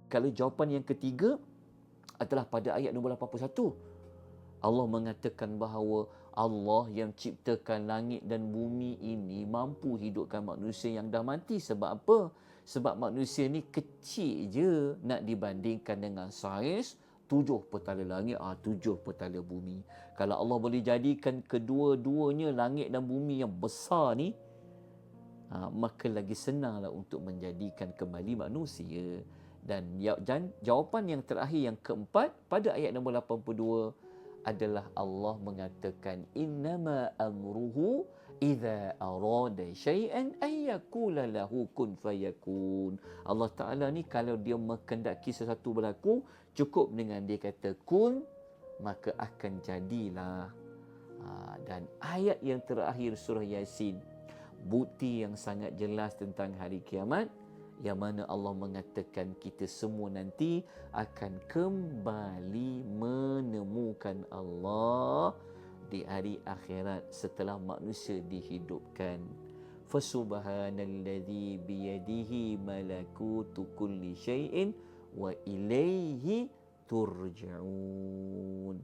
Kalau jawapan yang ketiga adalah pada ayat nombor 81. Allah mengatakan bahawa Allah yang ciptakan langit dan bumi ini mampu hidupkan manusia yang dah mati. Sebab apa? Sebab manusia ni kecil je nak dibandingkan dengan saiz 7 petala langit, 7 petala bumi. Kalau Allah boleh jadikan kedua-duanya langit dan bumi yang besar ni, maka lagi senanglah untuk menjadikan kembali manusia. Dan jawapan yang terakhir, yang keempat, pada ayat nombor 82 adalah Allah mengatakan innama amruhu idza arada syai'an ay yaqula lahu kun fayakun. Allah Taala ni kalau dia menghendaki sesuatu berlaku, cukup dengan dia kata kun, maka akan jadilah. Dan ayat yang terakhir surah Yasin, bukti yang sangat jelas tentang hari kiamat, yang mana Allah mengatakan kita semua nanti akan kembali menemukan Allah di hari akhirat setelah manusia dihidupkan. Fasubhanalladzi biyadihi malakutu kulli syai'in wa ilaihi turja'un.